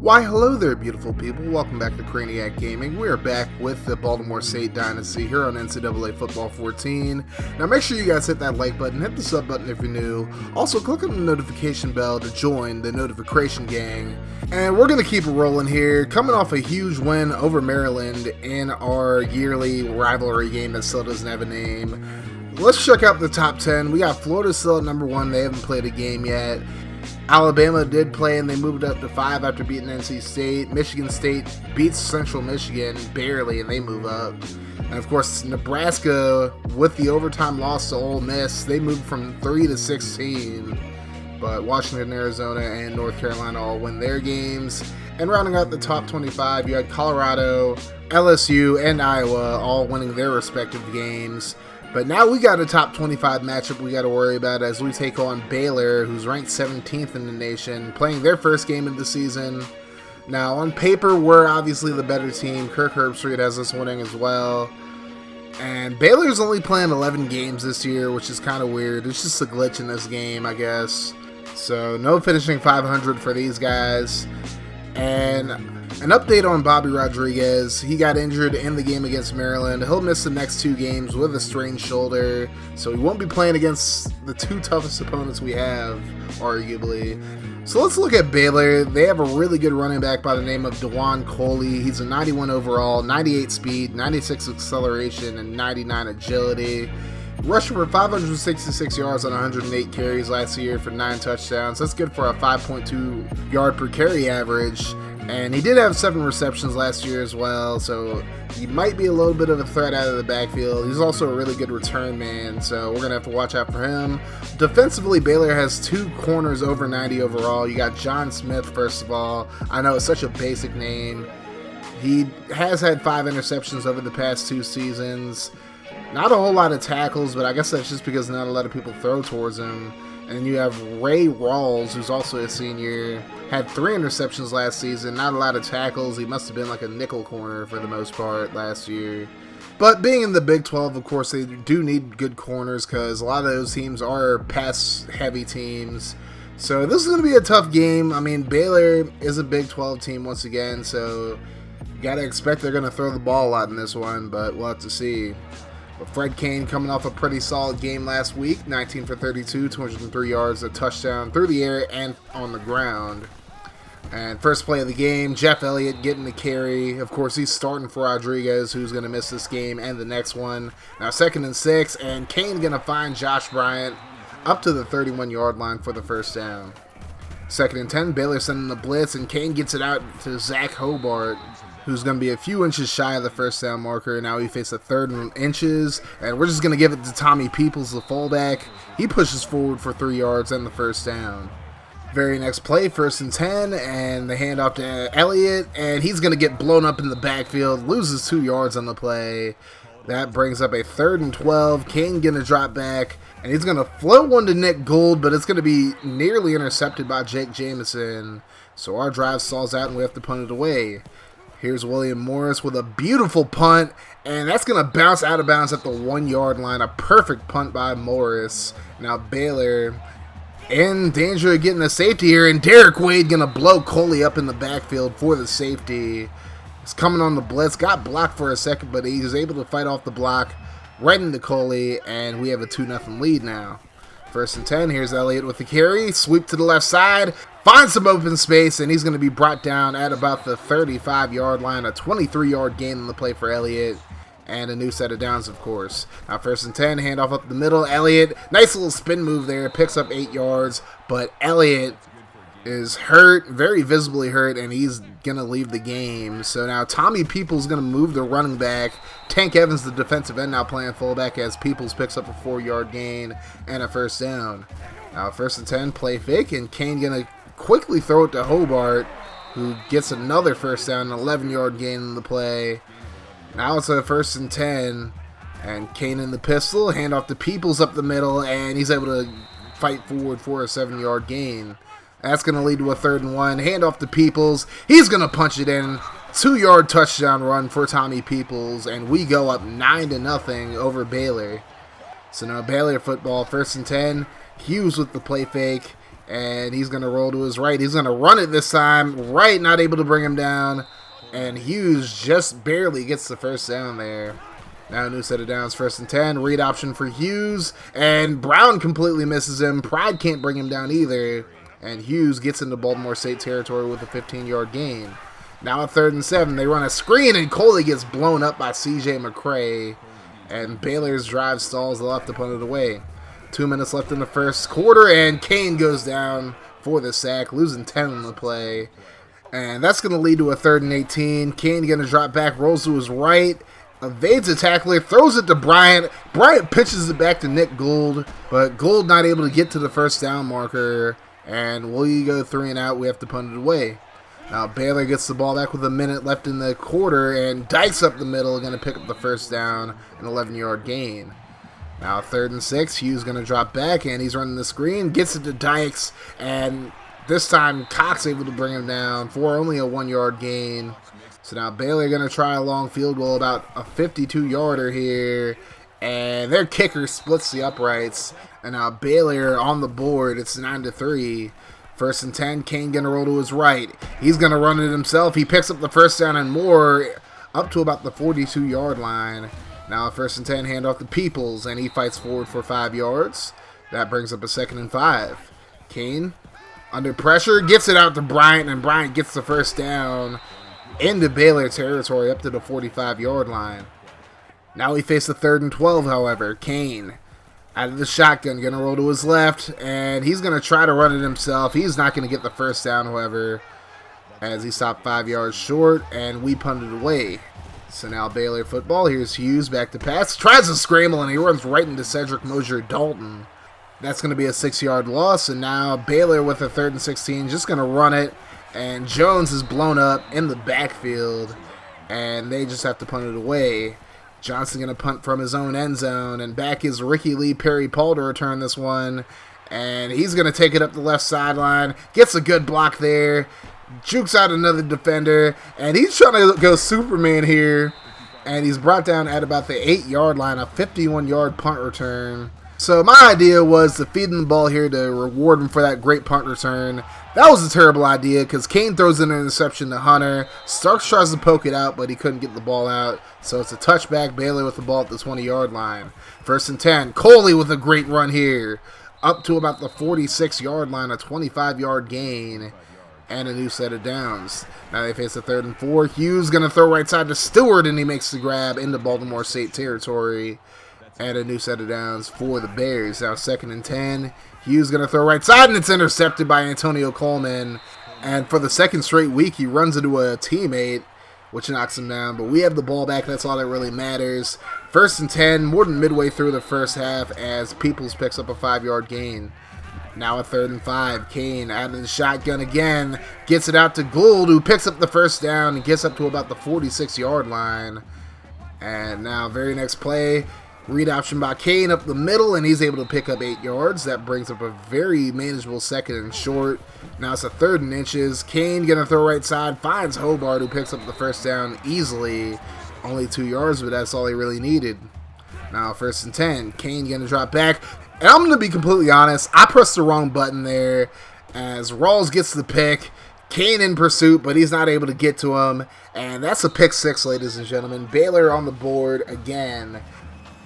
Why hello there beautiful people, welcome back to Crayniaq Gaming. We are back with the Baltimore State Dynasty here on NCAA Football 14. Now make sure you guys hit that like button, hit the sub button if you're new. Also click on the notification bell to join the notification gang. And we're going to keep it rolling here, coming off a huge win over Maryland in our yearly rivalry game that still doesn't have a name. Let's check out the top 10. We got Florida still at number 1, they haven't played a game yet. Alabama did play and they moved up to 5 after beating NC State. Michigan State beats Central Michigan barely and they move up. And of course Nebraska, with the overtime loss to Ole Miss, they moved from 3 to 16. But Washington, Arizona, and North Carolina all win their games. And rounding out the top 25, you had Colorado, LSU, and Iowa all winning their respective games. But now we got a top 25 matchup we got to worry about as we take on Baylor, who's ranked 17th in the nation, playing their first game of the season. Now, on paper, we're obviously the better team. Kirk Herbstreit has us winning as well. And Baylor's only playing 11 games this year, which is kind of weird. It's just a glitch in this game, I guess. So, no finishing 500 for these guys. And an update on Bobby Rodriguez. He got injured in the game against Maryland. He'll miss the next 2 games with a strained shoulder, so he won't be playing against the 2 toughest opponents we have, arguably. So let's look at Baylor. They have a really good running back by the name of DeJuan Coley. He's a 91 overall, 98 speed, 96 acceleration, and 99 agility. Rushed for 566 yards on 108 carries last year for 9 touchdowns. That's good for a 5.2 yard per carry average. And he did have 7 receptions last year as well, so he might be a little bit of a threat out of the backfield. He's also a really good return man, so we're going to have to watch out for him. Defensively, Baylor has 2 corners over 90 overall. You got John Smith, first of all. I know it's such a basic name. He has had 5 interceptions over the past 2 seasons. Not a whole lot of tackles, but I guess that's just because not a lot of people throw towards him. And you have Ray Rawls, who's also a senior, had 3 interceptions last season, not a lot of tackles. He must have been like a nickel corner for the most part last year. But being in the Big 12, of course, they do need good corners because a lot of those teams are pass-heavy teams. So this is going to be a tough game. I mean, Baylor is a Big 12 team once again, so you got to expect they're going to throw the ball a lot in this one, but we'll have to see. But Fred Kane coming off a pretty solid game last week, 19 for 32, 203 yards, a touchdown through the air and on the ground. And first play of the game, Jeff Elliott getting the carry. Of course, he's starting for Rodriguez, who's going to miss this game and the next one. Now 2nd and 6, and Kane going to find Josh Bryant up to the 31-yard line for the first down. 2nd and 10, Baylor sending the blitz, and Kane gets it out to Zach Hobart, who's going to be a few inches shy of the first down marker. Now he faces a 3rd and inches, and we're just going to give it to Tommy Peoples, the fullback. He pushes forward for 3 yards and the first down. Very next play, 1st and 10, and the handoff to Elliott, and he's going to get blown up in the backfield, loses 2 yards on the play. That brings up a 3rd and 12. Kane going to drop back, and he's going to float one to Nick Gould, but it's going to be nearly intercepted by Jake Jamison. So our drive stalls out, and we have to punt it away. Here's William Morris with a beautiful punt, and that's going to bounce out of bounds at the 1-yard line. A perfect punt by Morris. Now Baylor in danger of getting a safety here, and Derek Wade going to blow Coley up in the backfield for the safety. He's coming on the blitz, got blocked for a second, but he was able to fight off the block right into Coley, and we have a 2-0 lead now. 1st and 10, here's Elliott with the carry, sweep to the left side, finds some open space, and he's going to be brought down at about the 35-yard line, a 23-yard gain on the play for Elliott, and a new set of downs, of course. Now 1st and 10, handoff up the middle, Elliott, nice little spin move there, picks up 8 yards, but Elliott is hurt, very visibly hurt, and he's going to leave the game. So now Tommy Peoples going to move the running back. Tank Evans, the defensive end, now playing fullback as Peoples picks up a 4-yard gain and a first down. Now 1st and 10, play fake, and Kane going to quickly throw it to Hobart, who gets another first down, an 11-yard gain in the play. Now it's a 1st and 10, and Kane in the pistol, handoff to Peoples up the middle, and he's able to fight forward for a 7-yard gain. That's going to lead to a 3rd and 1. Handoff to Peoples. He's going to punch it in. 2-yard touchdown run for Tommy Peoples, and we go up 9-0 over Baylor. So now Baylor football, 1st and 10. Hughes with the play fake. And he's going to roll to his right. He's going to run it this time. Right, not able to bring him down. And Hughes just barely gets the first down there. Now a new set of downs, 1st and 10. Read option for Hughes. And Brown completely misses him. Pride can't bring him down either. And Hughes gets into Baltimore State territory with a 15-yard gain. Now a 3rd and 7. They run a screen, and Coley gets blown up by C.J. McCray. And Baylor's drive stalls the left opponent away. 2 minutes left in the first quarter, and Kane goes down for the sack, losing 10 in the play. And that's going to lead to a 3rd and 18. Kane going to drop back, rolls to his right, evades a tackler, throws it to Bryant. Bryant pitches it back to Nick Gould, but Gould not able to get to the first down marker. And we go 3 and out. We have to punt it away. Now Baylor gets the ball back with a minute left in the quarter, and Dykes up the middle, going to pick up the first down, an 11-yard gain. Now 3rd and 6, Hughes going to drop back, and he's running the screen, gets it to Dykes, and this time Cox able to bring him down for only a 1-yard gain. So now Baylor going to try a long field goal, about a 52-yarder here, and their kicker splits the uprights, and now Baylor on the board. It's 9-3. 1st and 10, Kane going to roll to his right. He's going to run it himself. He picks up the first down and more, up to about the 42-yard line. Now 1st and 10, handoff to Peoples, and he fights forward for 5 yards. That brings up a 2nd and 5. Kane, under pressure, gets it out to Bryant, and Bryant gets the first down into Baylor territory up to the 45-yard line. Now we face the 3rd and 12, however. Kane, out of the shotgun, going to roll to his left, and he's going to try to run it himself. He's not going to get the first down, however, as he stopped 5 yards short, and we punted away. So now Baylor football. Here's Hughes back to pass. Tries to scramble, and he runs right into Cedric Mosier-Dalton. That's going to be a 6-yard loss, and now Baylor with a 3rd and 16, just going to run it, and Jones is blown up in the backfield, and they just have to punt it away. Johnson going to punt from his own end zone, and back is Ricky Lee Perry-Paul to return this one, and he's going to take it up the left sideline, gets a good block there, jukes out another defender, and he's trying to go Superman here, and he's brought down at about the 8-yard line, a 51-yard punt return. So my idea was to feed him the ball here to reward him for that great punt return. That was a terrible idea because Kane throws an interception to Hunter. Starks tries to poke it out, but he couldn't get the ball out. So it's a touchback. Baylor with the ball at the 20-yard line. 1st and 10. Coley with a great run here. Up to about the 46-yard line, a 25-yard gain. And a new set of downs. Now they face a 3rd and 4. Hughes going to throw right side to Stewart, and he makes the grab into Baltimore State territory. And a new set of downs for the Bears. Now 2nd and 10. Hughes going to throw right side, and it's intercepted by Antonio Coleman. And for the 2nd straight week, he runs into a teammate, which knocks him down. But we have the ball back. That's all that really matters. 1st and 10, more than midway through the first half, as Peoples picks up a 5-yard gain. Now a 3rd and 5. Kane out of the shotgun again. Gets it out to Gould, who picks up the first down and gets up to about the 46-yard line. And now very next play, read option by Kane up the middle, and he's able to pick up 8 yards. That brings up a very manageable 2nd and short. Now it's a 3rd and inches. Kane going to throw right side. Finds Hobart, who picks up the first down easily. Only 2 yards, but that's all he really needed. Now 1st and 10. Kane going to drop back. And I'm going to be completely honest, I pressed the wrong button there as Rawls gets the pick. Kane in pursuit, but he's not able to get to him. And that's a pick 6, ladies and gentlemen. Baylor on the board again.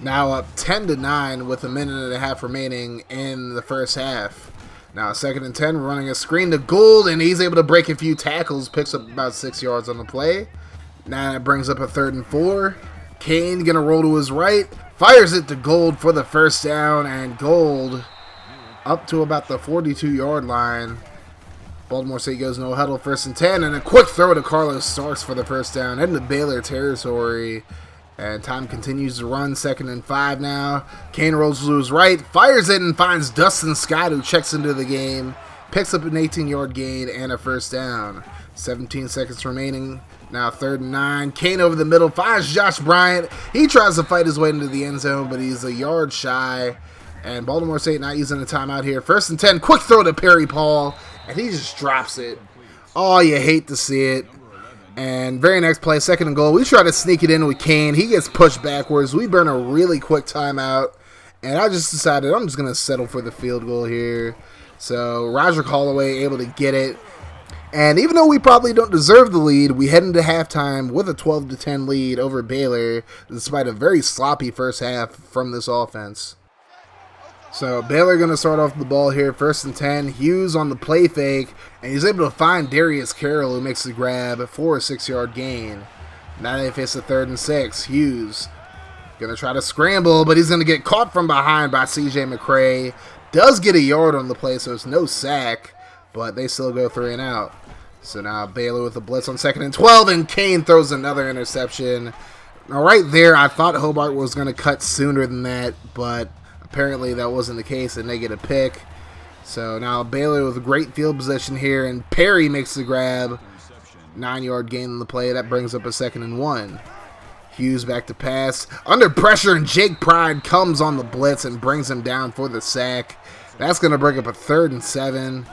Now up 10-9 with a minute and a half remaining in the first half. Now 2nd and 10, running a screen to Gould, and he's able to break a few tackles, picks up about 6 yards on the play. Now that brings up a 3rd and 4. Kane going to roll to his right. Fires it to Gould for the first down, and Gould up to about the 42-yard line. Baltimore State goes no huddle, 1st and 10, and a quick throw to Carlos Starks for the first down into Baylor territory. And time continues to run, 2nd and 5 now. Kane rolls to his right, fires it, and finds Dustin Scott, who checks into the game. Picks up an 18-yard gain and a first down. 17 seconds remaining. Now 3rd and 9. Kane over the middle, finds Josh Bryant. He tries to fight his way into the end zone, but he's a yard shy. And Baltimore State not using a timeout here. 1st and 10, quick throw to Perry-Paul, and he just drops it. Oh, you hate to see it. And very next play, 2nd and goal. We try to sneak it in with Kane. He gets pushed backwards. We burn a really quick timeout. And I just decided I'm just going to settle for the field goal here. So Roger Holloway able to get it. And even though we probably don't deserve the lead, we head into halftime with a 12-10 lead over Baylor, despite a very sloppy first half from this offense. So Baylor going to start off the ball here, 1st and 10. Hughes on the play fake, and he's able to find Darius Carroll, who makes the grab for a 6-yard gain. Now they face a 3rd and 6. Hughes going to try to scramble, but he's going to get caught from behind by C.J. McCray. Does get a yard on the play, so it's no sack, but they still go 3 and out. So now Baylor with a blitz on 2nd and 12, and Kane throws another interception. Now right there, I thought Hobart was going to cut sooner than that, but apparently that wasn't the case, and they get a pick. So now Baylor with a great field position here, and Perry makes the grab. 9-yard gain on the play. That brings up a 2nd and 1. Hughes back to pass. Under pressure, and Jake Pride comes on the blitz and brings him down for the sack. That's going to bring up a 3rd and 7.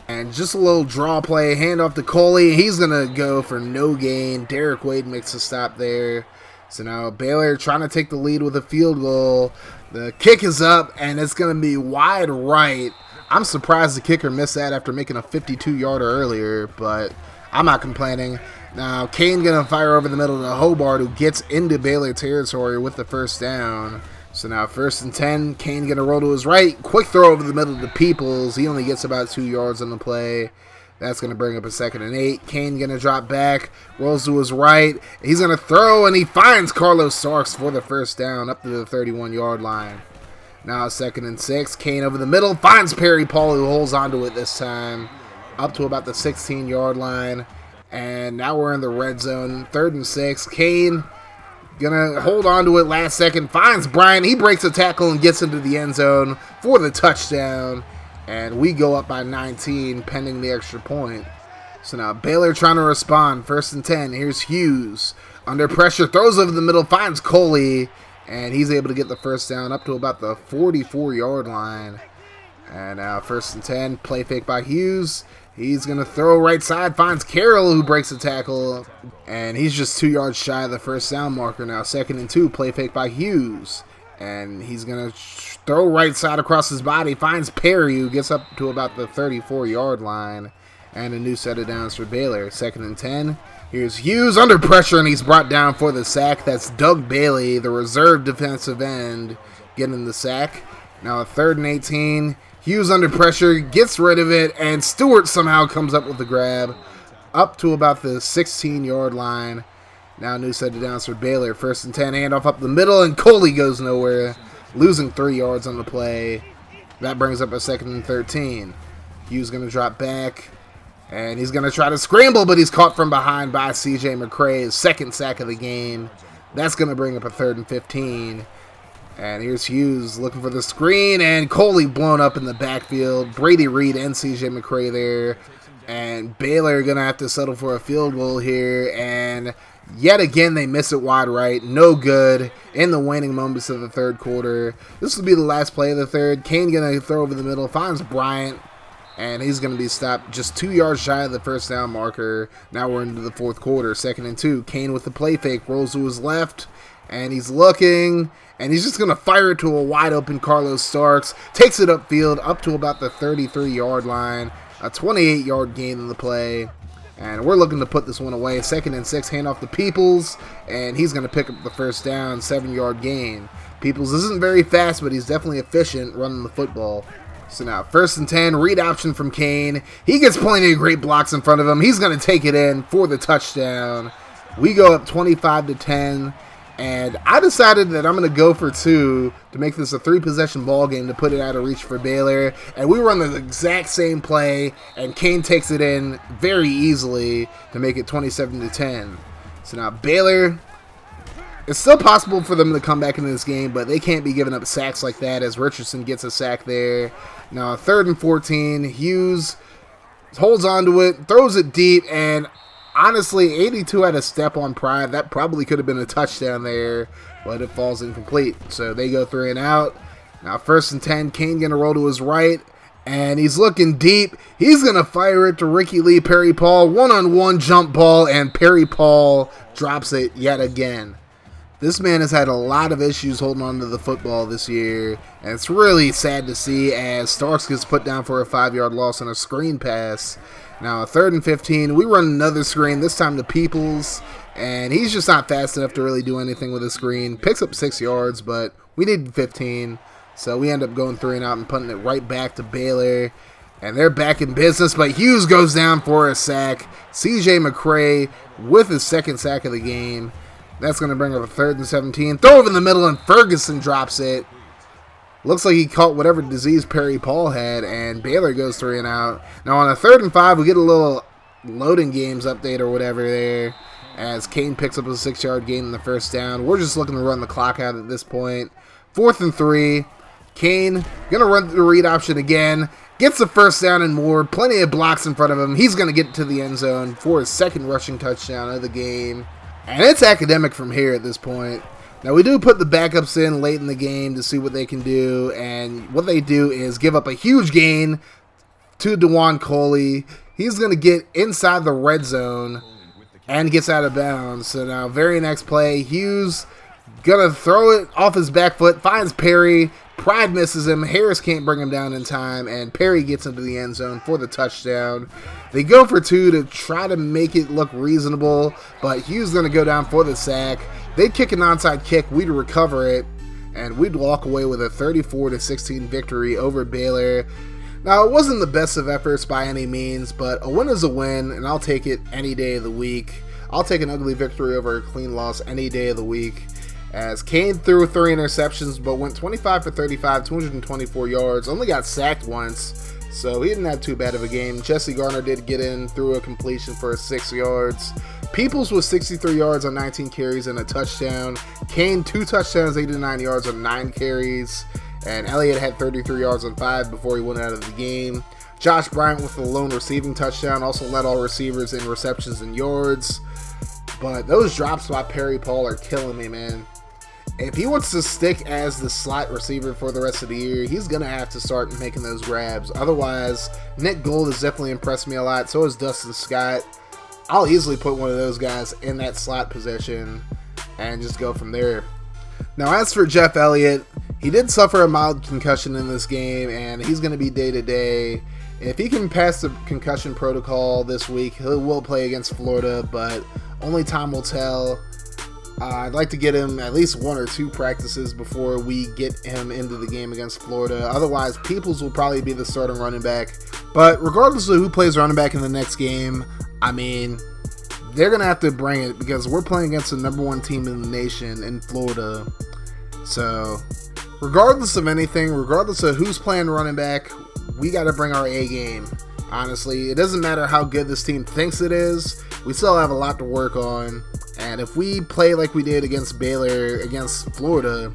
And just a little draw play, handoff to Coley. He's going to go for no gain. Derek Wade makes a stop there. So now Baylor trying to take the lead with a field goal. The kick is up, and it's going to be wide right. I'm surprised the kicker missed that after making a 52-yarder earlier, but I'm not complaining. Now Kane going to fire over the middle to Hobart, who gets into Baylor territory with the 1st down. So now 1st and 10, Kane going to roll to his right. Quick throw over the middle to Peoples. He only gets about 2 yards on the play. That's going to bring up a 2nd and 8. Kane going to drop back, rolls to his right. He's going to throw, and he finds Carlos Starks for the 1st down up to the 31-yard line. Now 2nd and 6. Kane over the middle, finds Perry Paul, who holds onto it this time, up to about the 16-yard line. And now we're in the red zone. 3rd and 6. Kane gonna hold on to it last second, finds Bryant. He breaks a tackle and gets into the end zone for the touchdown. And we go up by 19 pending the extra point. So now Baylor trying to respond. 1st and 10. Here's Hughes. Under pressure, throws over the middle, finds Coley. And he's able to get the 1st down up to about the 44-yard line. And now 1st and 10. Play fake by Hughes. He's going to throw right side, finds Carroll, who breaks a tackle, and he's just 2 yards shy of the 1st down marker now. 2nd and 2, play fake by Hughes, and he's going to throw right side across his body, finds Perry, who gets up to about the 34-yard line, and a new set of downs for Baylor. 2nd and 10, here's Hughes under pressure, and he's brought down for the sack. That's Doug Bailey, the reserve defensive end, getting the sack. Now a 3rd and 18, Hughes under pressure, gets rid of it, and Stewart somehow comes up with the grab up to about the 16-yard line. Now new set of downs for Baylor. 1st and 10, handoff up the middle, and Coley goes nowhere, losing 3 yards on the play. That brings up a 2nd and 13. Hughes going to drop back, and he's going to try to scramble, but he's caught from behind by C.J. McCray, his 2nd sack of the game. That's going to bring up a 3rd and 15. And here's Hughes looking for the screen, and Coley blown up in the backfield. Brady Reed and C.J. McCray there. And Baylor going to have to settle for a field goal here. And yet again, they miss it wide right. No good in the waning moments of the 3rd quarter. This will be the last play of the 3rd. Kane going to throw over the middle, finds Bryant. And he's going to be stopped just 2 yards shy of the 1st down marker. Now we're into the 4th quarter. 2nd and 2. Kane with the play fake, rolls to his left. And he's looking, and he's just going to fire it to a wide-open Carlos Starks. Takes it upfield up to about the 33-yard line. A 28-yard gain in the play. And we're looking to put this one away. 2nd and 6, handoff to Peoples, and he's going to pick up the 1st down, 7-yard gain. Peoples isn't very fast, but he's definitely efficient running the football. So now 1st and 10, read option from Kane. He gets plenty of great blocks in front of him. He's going to take it in for the touchdown. We go up 25-10. And I decided that I'm going to go for 2 to make this a 3-possession ball game to put it out of reach for Baylor. And we run the exact same play, and Kane takes it in very easily to make it 27-10. So now Baylor, it's still possible for them to come back into this game, but they can't be giving up sacks like that as Richardson gets a sack there. Now 3rd and 14, Hughes holds on to it, throws it deep, and honestly, 82 had a step on Pride. That probably could have been a touchdown there, but it falls incomplete. So they go 3 and out. Now 1st and 10, Kane going to roll to his right, and he's looking deep. He's going to fire it to Ricky Lee, Perry Paul. One-on-one jump ball, and Perry Paul drops it yet again. This man has had a lot of issues holding on to the football this year, and it's really sad to see as Starks gets put down for a 5-yard loss on a screen pass. Now, 3rd and 15, we run another screen, this time to Peoples, and he's just not fast enough to really do anything with the screen. Picks up 6 yards, but we needed 15, so we end up going 3 and out and punting it right back to Baylor. And they're back in business, but Hughes goes down for a sack. C.J. McCray with his 2nd sack of the game. That's going to bring up a 3rd and 17. Throw over in the middle, and Ferguson drops it. Looks like he caught whatever disease Perry Paul had, and Baylor goes 3 and out. Now on a 3rd and 5, we get a little loading games update or whatever there, as Kane picks up a 6-yard gain in the 1st down. We're just looking to run the clock out at this point. 4th and 3. Kane going to run the read option again. Gets the 1st down and more. Plenty of blocks in front of him. He's going to get to the end zone for his 2nd rushing touchdown of the game. And it's academic from here at this point. Now, we do put the backups in late in the game to see what they can do. And what they do is give up a huge gain to DeJuan Coley. He's going to get inside the red zone and gets out of bounds. So now, very next play, Hughes going to throw it off his back foot. Finds Perry. Pride misses him. Harris can't bring him down in time. And Perry gets into the end zone for the touchdown. They go for 2 to try to make it look reasonable, but Hughes is going to go down for the sack. They'd kick an onside kick. We'd recover it, and we'd walk away with a 34-16 victory over Baylor. Now, it wasn't the best of efforts by any means, but a win is a win, and I'll take it any day of the week. I'll take an ugly victory over a clean loss any day of the week. As Kane threw 3 interceptions, but went 25 for 35, 224 yards, only got sacked once. So he didn't have too bad of a game. Jesse Garner did get in, threw a completion for 6 yards. Peoples was 63 yards on 19 carries and a touchdown. Kane, 2 touchdowns, 89 yards on 9 carries. And Elliott had 33 yards on 5 before he went out of the game. Josh Bryant with the lone receiving touchdown, also led all receivers in receptions and yards. But those drops by Perry Paul are killing me, man. If he wants to stick as the slot receiver for the rest of the year, he's going to have to start making those grabs. Otherwise, Nick Gold has definitely impressed me a lot. So has Dustin Scott. I'll easily put one of those guys in that slot position and just go from there. Now, as for Jeff Elliott, he did suffer a mild concussion in this game, and he's going to be day-to-day. If he can pass the concussion protocol this week, he will play against Florida, but only time will tell. I'd like to get him at least 1 or 2 practices before we get him into the game against Florida. Otherwise, Peoples will probably be the starting running back. But regardless of who plays running back in the next game, I mean, they're going to have to bring it because we're playing against the #1 team in the nation in Florida. So, regardless of anything, regardless of who's playing running back, we got to bring our A game. Honestly, it doesn't matter how good this team thinks it is. We still have a lot to work on. And if we play like we did against Baylor, against Florida,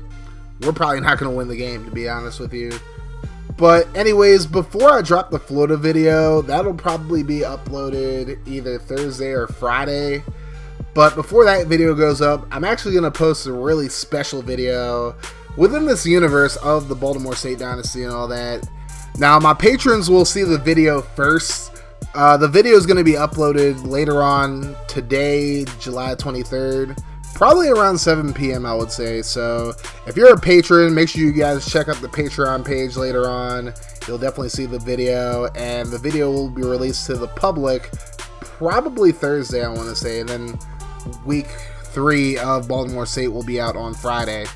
we're probably not going to win the game, to be honest with you. But anyways, before I drop the Florida video, that'll probably be uploaded either Thursday or Friday. But before that video goes up, I'm actually going to post a really special video within this universe of the Baltimore State Dynasty and all that. Now, my patrons will see the video first. The video is going to be uploaded later on today, July 23rd, probably around 7 p.m. I would say. So if you're a patron, make sure you guys check out the Patreon page later on. You'll definitely see the video, and the video will be released to the public probably Thursday, I want to say, and then week 3 of Baltimore State will be out on Friday.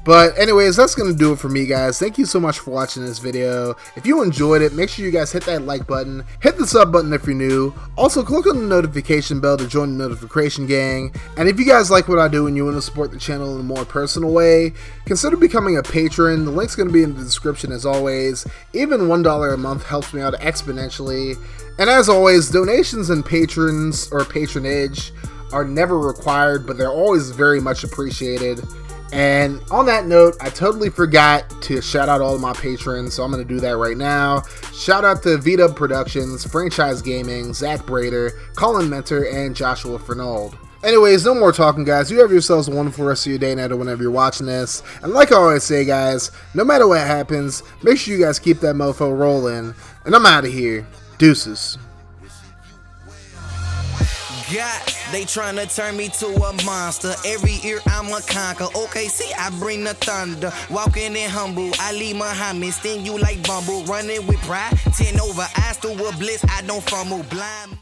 But anyways, that's going to do it for me, guys. Thank you so much for watching this video. If you enjoyed it, make sure you guys hit that like button. Hit the sub button if you're new. Also, click on the notification bell to join the notification gang. And if you guys like what I do and you want to support the channel in a more personal way, consider becoming a patron. The link's going to be in the description as always. Even $1 a month helps me out exponentially. And as always, donations and patrons or patronage are never required, but they're always very much appreciated. And on that note, I totally forgot to shout out all of my patrons, so I'm going to do that right now. Shout out to VDub Productions, Franchise Gaming, Zach Brader, Colin Mentor, and Joshua Fernald. Anyways, no more talking, guys. You have yourselves a wonderful rest of your day, night, or whenever you're watching this. And like I always say, guys, no matter what happens, make sure you guys keep that mofo rolling. And I'm out of here. Deuces. God, they tryna turn me to a monster. Every year I'm a conquer. Okay, see, I bring the thunder. Walking in humble, Ali Muhammad. Sting you like Bumble. Running with pride, 10 over. I still with bliss, I don't fumble blind.